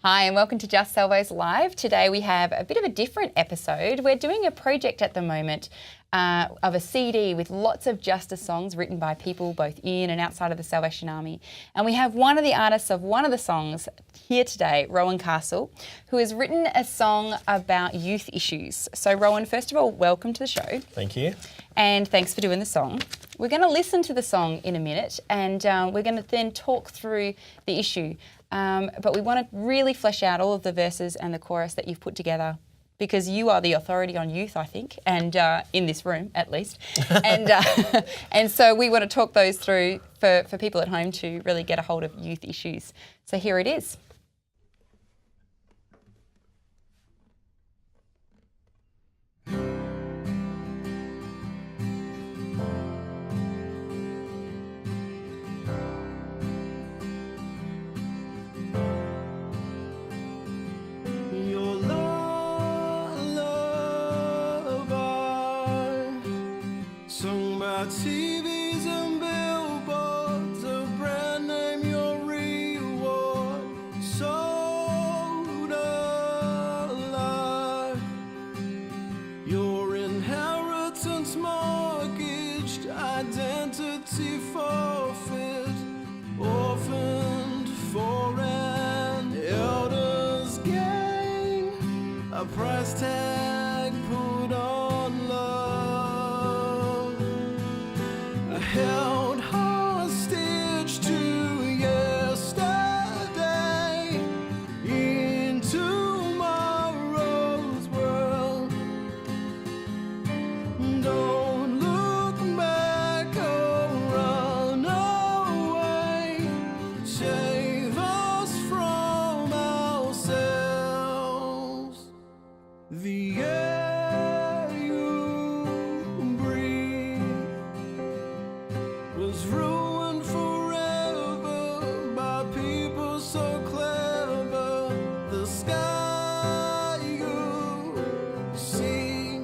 Hi and welcome to Just Salvos Live. Today we have a bit of a different episode. We're doing a project at the moment of a CD with lots of justice songs written by people both in and outside of the Salvation Army. And we have one of the artists of one of the songs here today, Rowan Castle, who has written a song about youth issues. So Rowan, first of all, welcome to the show. Thank you. And thanks for doing the song. We're going to listen to the song in a minute and we're going to then talk through the issue. But we want to really flesh out all of the verses and the chorus that you've put together because you are the authority on youth, I think, and in this room at least. And so we want to talk those through for people at home to really get a hold of youth issues. So here it is. TVs and billboards, a brand name, your reward, sold alive, your inheritance mortgaged, identity forfeit, orphaned for an elder's gain, a price tag put on love. Held hostage to yesterday in tomorrow's world. Don't look back or run away. Save us from ourselves. The air you breathe was ruined forever by people so clever. The sky you see,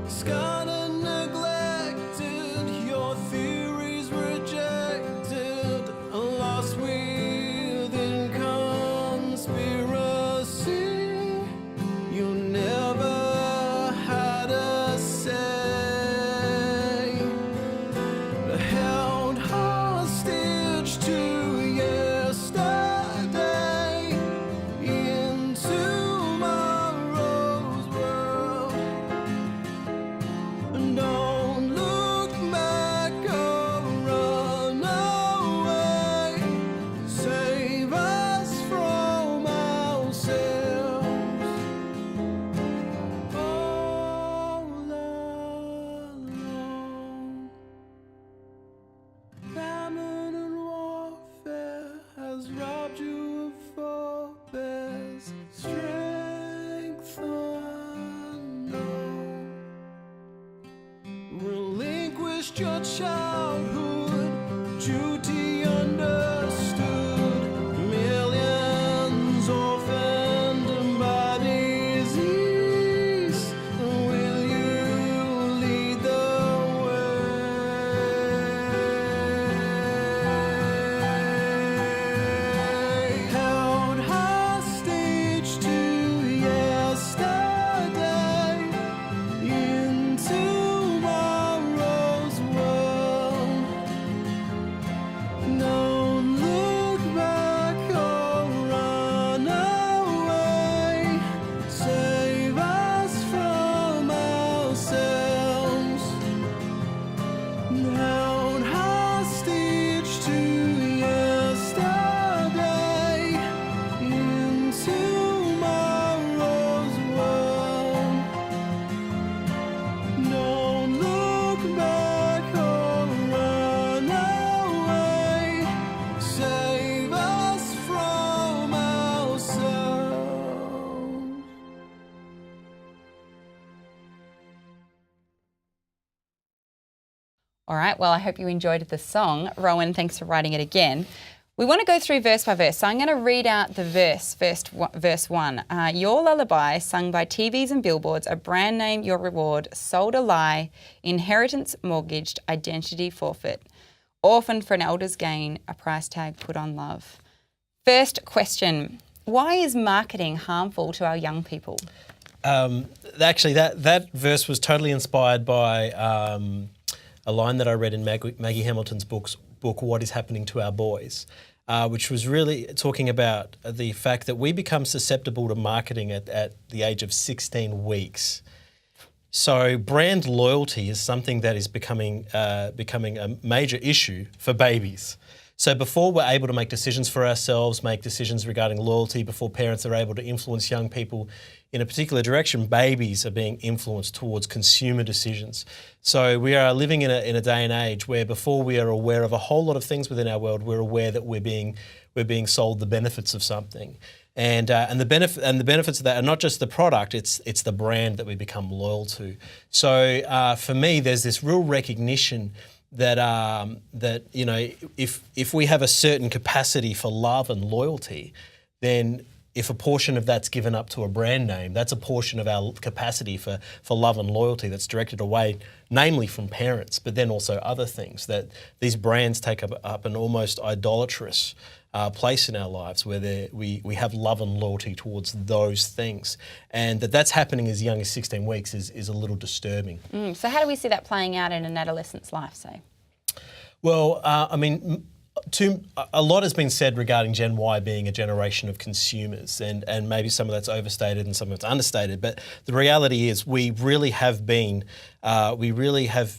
scarred and neglected, your theories rejected, lost within conspiracy. You never had a say. Held hostage to yesterday in tomorrow's world. Don't look back or run away. Save us from ourselves. All alone. Famine and warfare has robbed you of forebears, strength unknown. Relinquished your childhood, duty understood. Millions orphaned by disease. Will you lead the way? Held hostage to yesterday in tomorrow's world. Don't look back or run away. Save us from ourselves. Held hostage to yesterday in tomorrow's world. Don't look back or run away. Save us from ourselves. All right, well, I hope you enjoyed the song. Rowan, thanks for writing it again. We want to go through verse by verse, so I'm going to read out the verse 1. Your lullaby, sung by TVs and billboards, a brand name, your reward, sold a lie, inheritance mortgaged, identity forfeit, orphaned for an elder's gain, a price tag put on love. First question, why is marketing harmful to our young people? Actually, that verse was totally inspired by a line that I read in Maggie Hamilton's book, What is Happening to Our Boys, which was really talking about the fact that we become susceptible to marketing at the age of 16 weeks. So brand loyalty is something that is becoming a major issue for babies. So before we're able to make decisions for ourselves, make decisions regarding loyalty, before parents are able to influence young people in a particular direction, babies are being influenced towards consumer decisions. So we are living in a day and age where before we are aware of a whole lot of things within our world, we're aware that we're being sold the benefits of something. And the benefits of that are not just the product; it's the brand that we become loyal to. So for me, there's this real recognition that if we have a certain capacity for love and loyalty, then if a portion of that's given up to a brand name, that's a portion of our capacity for love and loyalty that's directed away, namely from parents, but then also other things, that these brands take up an almost idolatrous place in our lives where we have love and loyalty towards those things. And that's happening as young as 16 weeks is a little disturbing. So how do we see that playing out in an adolescent's life, say? Well, a lot has been said regarding Gen Y being a generation of consumers, and maybe some of that's overstated and some of it's understated. But the reality is, we really have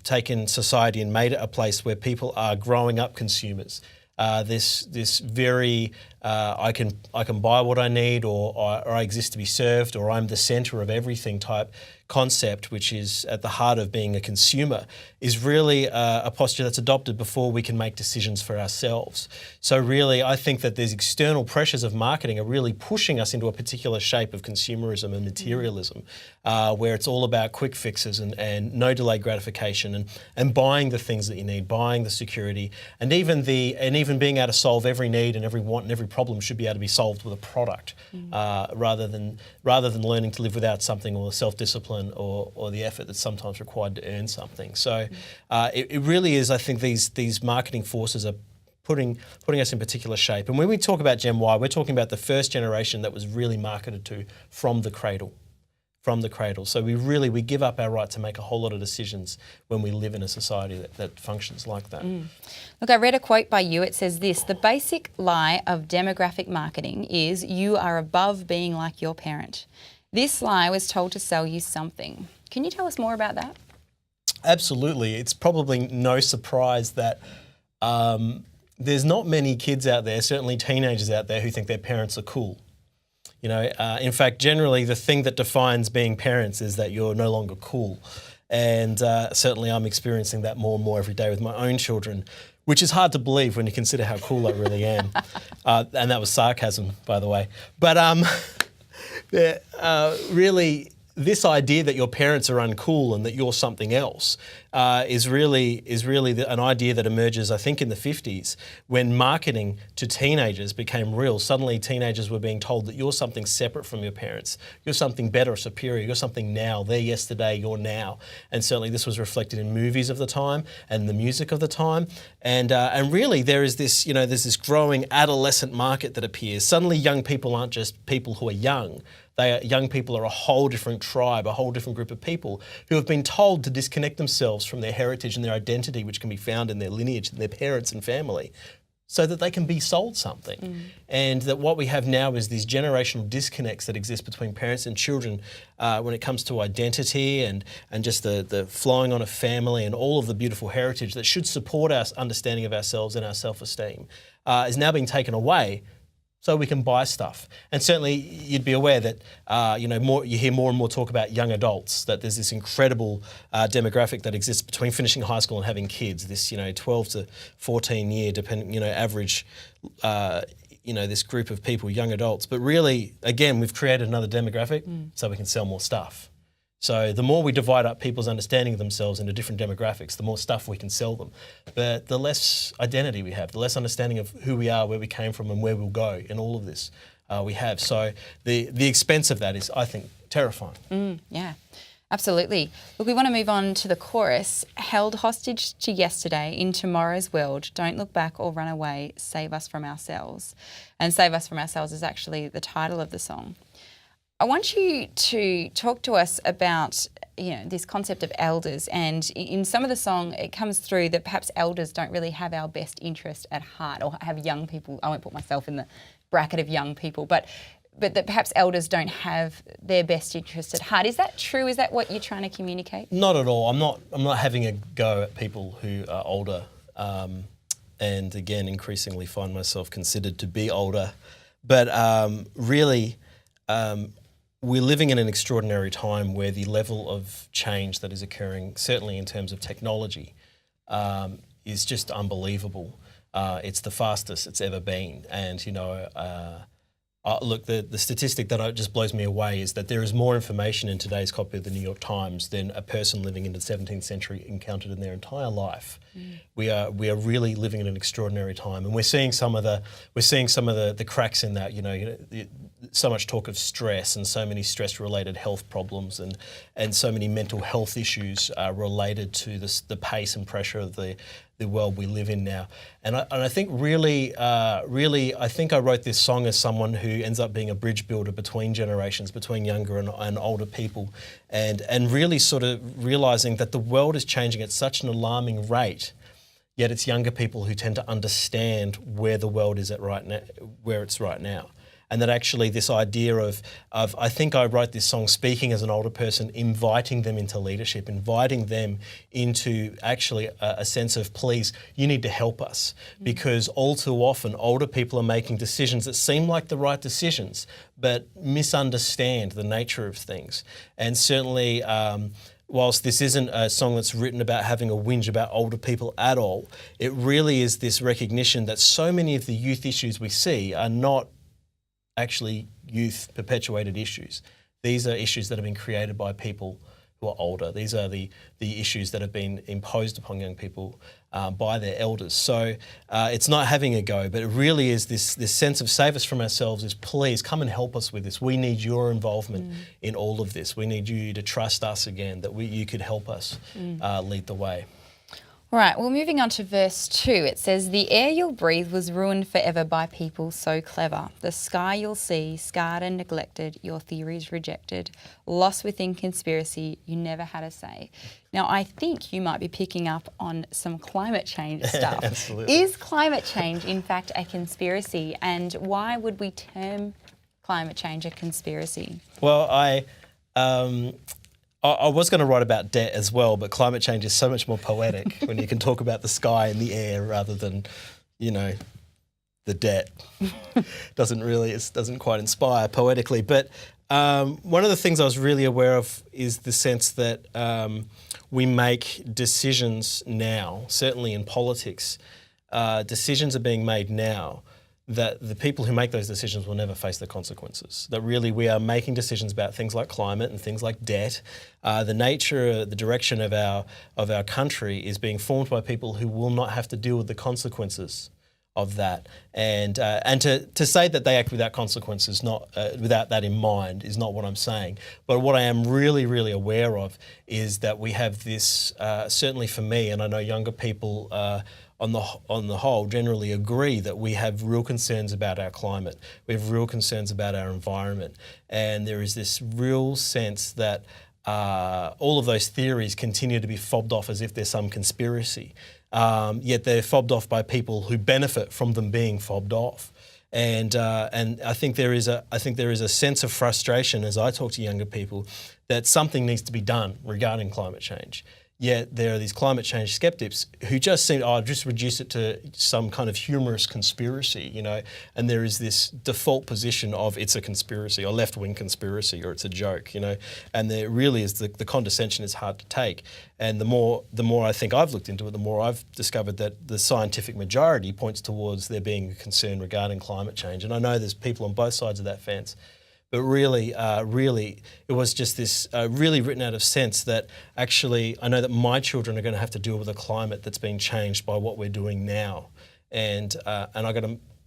taken society and made it a place where people are growing up consumers. This very I can buy what I need, or I exist to be served, or I'm the centre of everything type concept, which is at the heart of being a consumer, is really a posture that's adopted before we can make decisions for ourselves. So really, I think that these external pressures of marketing are really pushing us into a particular shape of consumerism and materialism, where it's all about quick fixes and no delayed gratification and buying the things that you need, buying the security, and even being able to solve every need and every want and every problem should be able to be solved with a product, rather than learning to live without something, or self-discipline, or the effort that's sometimes required to earn something. So it really is, I think, these marketing forces are putting us in particular shape. And when we talk about Gen Y, we're talking about the first generation that was really marketed to from the cradle. So we give up our right to make a whole lot of decisions when we live in a society that functions like that. Look, I read a quote by you. It says this: the basic lie of demographic marketing is you are above being like your parent. This lie was told to sell you something. Can you tell us more about that? Absolutely. It's probably no surprise that there's not many kids out there, certainly teenagers out there, who think their parents are cool. In fact, generally the thing that defines being parents is that you're no longer cool. And certainly I'm experiencing that more and more every day with my own children, which is hard to believe when you consider how cool I really am. And that was sarcasm, by the way. But really, this idea that your parents are uncool and that you're something else is really an idea that emerges, I think, in the 50s when marketing to teenagers became real. Suddenly, teenagers were being told that you're something separate from your parents. You're something better or superior. You're something now. They're yesterday, you're now. And certainly this was reflected in movies of the time and the music of the time. And really, there's this growing adolescent market that appears. Suddenly, young people aren't just people who are young. Young people are a whole different tribe, a whole different group of people who have been told to disconnect themselves from their heritage and their identity, which can be found in their lineage and their parents and family, so that they can be sold something. And that what we have now is these generational disconnects that exist between parents and children when it comes to identity and just the flowing on of family and all of the beautiful heritage that should support our understanding of ourselves and our self-esteem is now being taken away, so we can buy stuff. And certainly you'd be aware that you hear more and more talk about young adults, that there's this incredible demographic that exists between finishing high school and having kids, this 12 to 14 year average this group of people, young adults. But really, again, we've created another demographic so we can sell more stuff. So the more we divide up people's understanding of themselves into different demographics, the more stuff we can sell them. But the less identity we have, the less understanding of who we are, where we came from and where we'll go in all of this we have. So the expense of that is, I think, terrifying. Yeah. Absolutely. Look, we want to move on to the chorus. Held hostage to yesterday in tomorrow's world. Don't look back or run away. Save us from ourselves. And Save Us From Ourselves is actually the title of the song. I want you to talk to us about, this concept of elders. And in some of the song, it comes through that perhaps elders don't really have our best interest at heart, or have young people. I won't put myself in the bracket of young people, but that perhaps elders don't have their best interest at heart. Is that true? Is that what you're trying to communicate? Not at all. I'm not having a go at people who are older, and again, increasingly find myself considered to be older. But really, we're living in an extraordinary time where the level of change that is occurring, certainly in terms of technology, is just unbelievable. It's the fastest it's ever been, and look, the statistic that just blows me away is that there is more information in today's copy of the New York Times than a person living in the 17th century encountered in their entire life. We are really living in an extraordinary time, and we're seeing some of the cracks in that. So much talk of stress and so many stress-related health problems and so many mental health issues related to the pace and pressure of the world we live in now. And I think really, I think I wrote this song as someone who ends up being a bridge builder between generations, between younger and older people, and really sort of realising that the world is changing at such an alarming rate, yet it's younger people who tend to understand where the world is at right now, where it's right now. And that actually this idea of I think I wrote this song speaking as an older person, inviting them into leadership, inviting them into actually a sense of, please, you need to help us. Because all too often older people are making decisions that seem like the right decisions, but misunderstand the nature of things. And certainly, whilst this isn't a song that's written about having a whinge about older people at all, it really is this recognition that so many of the youth issues we see are not actually youth perpetuated issues. These are issues that have been created by people who are older. These are the issues that have been imposed upon young people by their elders. So it's not having a go, but it really is this sense of save us from ourselves is, please come and help us with this. We need your involvement in all of this. We need you to trust us again, that you could help us lead the way. Right, well, moving on to verse 2, it says, the air you'll breathe was ruined forever by people so clever. The sky you'll see, scarred and neglected, your theories rejected, lost within conspiracy, you never had a say. Now, I think you might be picking up on some climate change stuff. Absolutely. Is climate change, in fact, a conspiracy? And why would we term climate change a conspiracy? Well, I was going to write about debt as well, but climate change is so much more poetic when you can talk about the sky and the air rather than, the debt. It doesn't quite inspire poetically. But one of the things I was really aware of is the sense that we make decisions now, certainly in politics. Decisions are being made now that the people who make those decisions will never face the consequences. That really we are making decisions about things like climate and things like debt. The nature, the direction of our country is being formed by people who will not have to deal with the consequences of that. And to say that they act without consequences, not without that in mind, is not what I'm saying. But what I am really, really aware of is that we have this, certainly for me, and I know younger people on the whole generally agree that we have real concerns about our climate. We have real concerns about our environment. And there is this real sense that all of those theories continue to be fobbed off as if there's some conspiracy. Yet they're fobbed off by people who benefit from them being fobbed off. And I think there is a sense of frustration as I talk to younger people that something needs to be done regarding climate change. Yet there are these climate change skeptics who just seem, just reduce it to some kind of humorous conspiracy, and there is this default position of it's a conspiracy or left-wing conspiracy or it's a joke, and there really is the condescension is hard to take. And the more I think I've looked into it, the more I've discovered that the scientific majority points towards there being a concern regarding climate change. And I know there's people on both sides of that fence. But really, it was just this really written out of sense that actually I know that my children are going to have to deal with a climate that's being changed by what we're doing now, and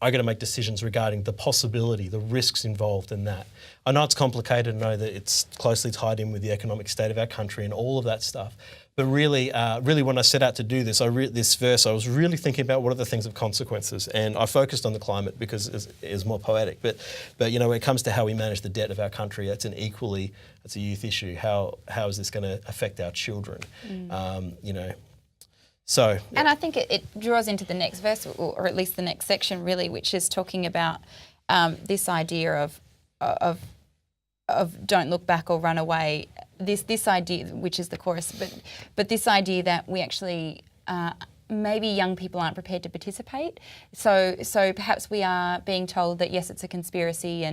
I got to make decisions regarding the possibility, the risks involved in that. I know it's complicated. I know that it's closely tied in with the economic state of our country and all of that stuff. But really, when I set out to do this, this verse, I was really thinking about what are the things of consequences, and I focused on the climate because it's more poetic. But when it comes to how we manage the debt of our country, it's a youth issue. How is this going to affect our children? So, and I think it draws into the next verse, or at least the next section, really, which is talking about this idea of don't look back or run away. This idea, which is the chorus, but this idea that we actually maybe young people aren't prepared to participate. So perhaps we are being told that yes, it's a conspiracy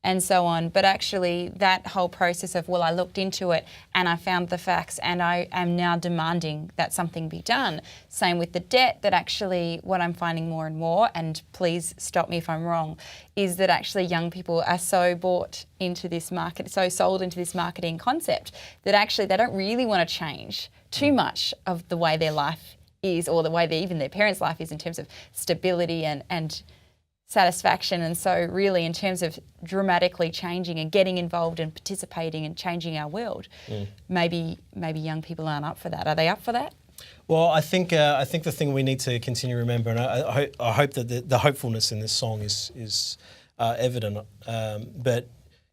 and so on, but actually that whole process of, well, I looked into it and I found the facts and I am now demanding that something be done. Same with the debt, that actually what I'm finding more and more, and please stop me if I'm wrong, is that actually young people are so bought into this market, so sold into this marketing concept that actually they don't really want to change too much of the way their life is, or the way even their parents' life is, in terms of stability and satisfaction. And so really in terms of dramatically changing and getting involved and participating and changing our world, maybe young people aren't up for that. Are they up for that? Well, I think the thing we need to continue to remember, and I hope that the hopefulness in this song is evident, but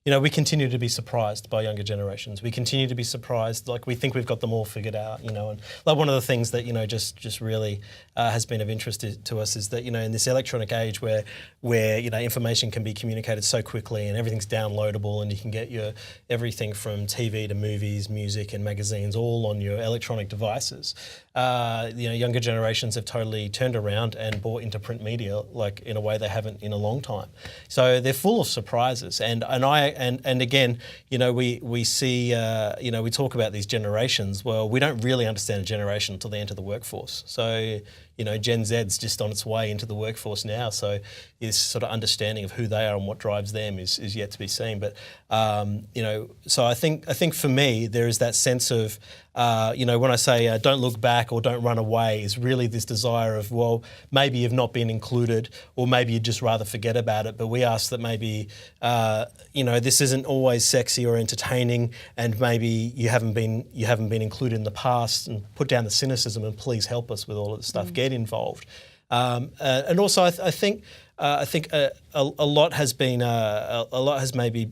we continue to be surprised by younger generations. We continue to be surprised, like we think we've got them all figured out, and like one of the things that just really has been of interest to us is that in this electronic age where information can be communicated so quickly and everything's downloadable and you can get your everything from TV to movies, music and magazines all on your electronic devices. Younger generations have totally turned around and bought into print media like in a way they haven't in a long time. So they're full of surprises, and again, we see we talk about these generations. Well, we don't really understand a generation until they enter the workforce. So Gen Z's just on its way into the workforce now. So this sort of understanding of who they are and what drives them is yet to be seen. But so I think for me there is that sense of when I say don't look back or don't run away, is really this desire of, well, maybe you've not been included, or maybe you'd just rather forget about it. But we ask that maybe this isn't always sexy or entertaining, and maybe you haven't been included in the past, and put down the cynicism and please help us with all of the stuff. Get involved, and also I think a lot has maybe.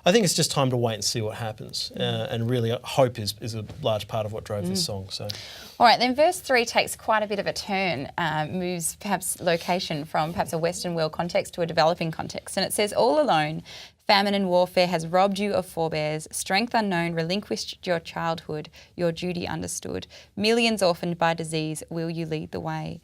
I think it's just time to wait and see what happens, and really hope is a large part of what drove this song. So, all right, then verse 3 takes quite a bit of a turn, moves perhaps location from perhaps a Western world context to a developing context, and it says, "All alone, famine and warfare has robbed you of forebears, strength unknown relinquished your childhood, your duty understood, millions orphaned by disease, will you lead the way?"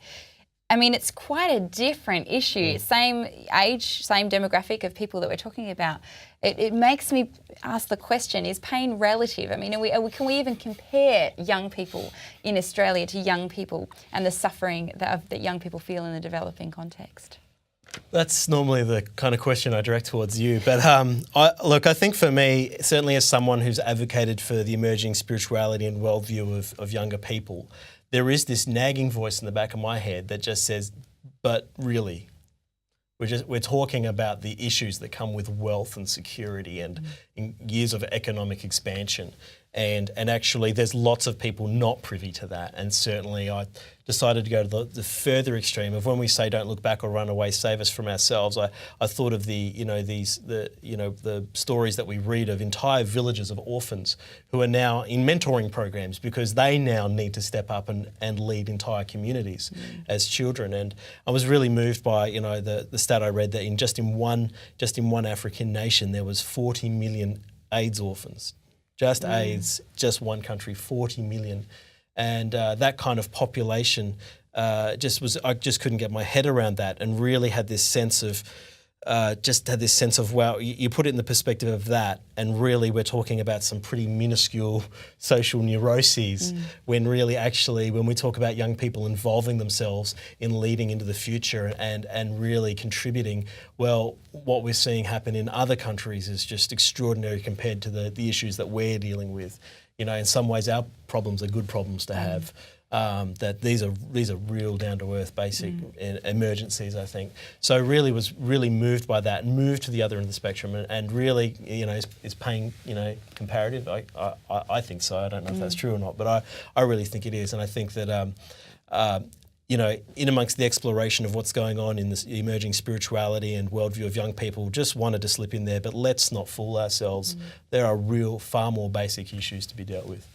I mean, it's quite a different issue. Same age, same demographic of people that we're talking about. It makes me ask the question, is pain relative? I mean, can we even compare young people in Australia to young people and the suffering that young people feel in the developing context? That's normally the kind of question I direct towards you. But I think for me, certainly as someone who's advocated for the emerging spirituality and worldview of younger people, there is this nagging voice in the back of my head that just says, but really, we're talking about the issues that come with wealth and security and years of economic expansion. And actually there's lots of people not privy to that. And certainly I decided to go to the further extreme of, when we say don't look back or run away, save us from ourselves. I thought of the stories that we read of entire villages of orphans who are now in mentoring programs because they now need to step up and lead entire communities as children. And I was really moved by the stat I read that in just in one African nation there was 40 million AIDS orphans. Just AIDS, just one country, 40 million. And that kind of population I just couldn't get my head around that, and really had this sense of, wow, you put it in the perspective of that, and really we're talking about some pretty minuscule social neuroses when really actually when we talk about young people involving themselves in leading into the future and really contributing, well, what we're seeing happen in other countries is just extraordinary compared to the issues that we're dealing with. In some ways our problems are good problems to have. that these are real down to earth basic emergencies, I think. So really was really moved by that and moved to the other end of the spectrum and really, is paying, comparative. I think so. I don't know if that's true or not, but I really think it is. And I think that, in amongst the exploration of what's going on in this emerging spirituality and worldview of young people, just wanted to slip in there, but let's not fool ourselves. There are far more basic issues to be dealt with.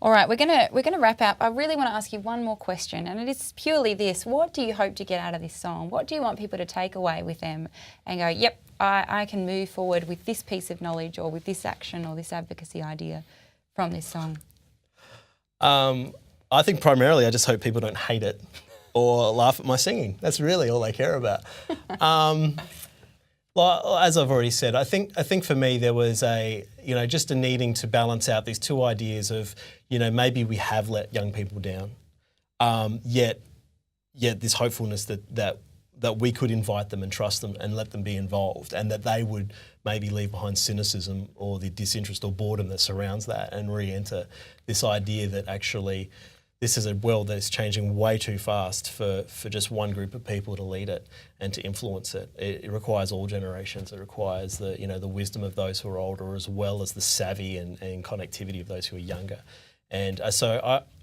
All right, we're gonna wrap up. I really want to ask you one more question, and it is purely this: what do you hope to get out of this song? What do you want people to take away with them and go, yep, I can move forward with this piece of knowledge or with this action or this advocacy idea from this song? I think primarily I just hope people don't hate it or laugh at my singing. That's really all I care about. Well, as I've already said, I think for me there was just a needing to balance out these two ideas of, maybe we have let young people down, yet this hopefulness that we could invite them and trust them and let them be involved, and that they would maybe leave behind cynicism or the disinterest or boredom that surrounds that and re-enter this idea that actually this is a world that is changing way too fast for just one group of people to lead it and to influence it. It requires all generations. It requires the wisdom of those who are older as well as the savvy and connectivity of those who are younger. And so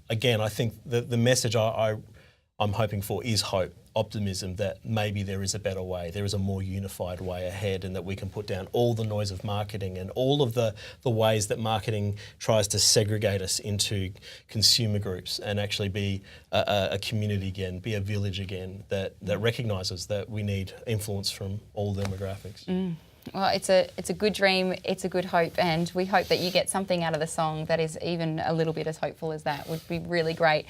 I think the message I'm hoping for is hope, optimism that maybe there is a better way, there is a more unified way ahead, and that we can put down all the noise of marketing and all of the ways that marketing tries to segregate us into consumer groups and actually be a community again, be a village again that recognises that we need influence from all demographics. Well, it's a good dream, it's a good hope, and we hope that you get something out of the song that is even a little bit as hopeful as that. Would be really great.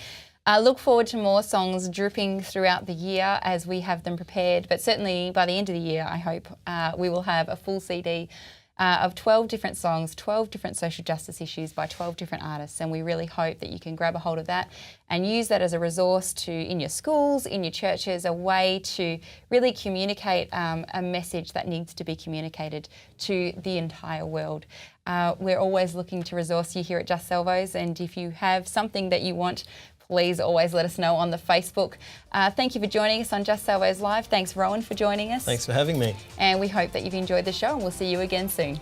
Look forward to more songs dripping throughout the year as we have them prepared, but certainly by the end of the year, I hope we will have a full CD of 12 different songs, 12 different social justice issues by 12 different artists, and we really hope that you can grab a hold of that and use that as a resource in your schools, in your churches, a way to really communicate a message that needs to be communicated to the entire world. We're always looking to resource you here at Just Salvos, and if you have something that you want, please always let us know on the Facebook. Thank you for joining us on Just Salvos Live. Thanks, Rowan, for joining us. Thanks for having me. And we hope that you've enjoyed the show, and we'll see you again soon.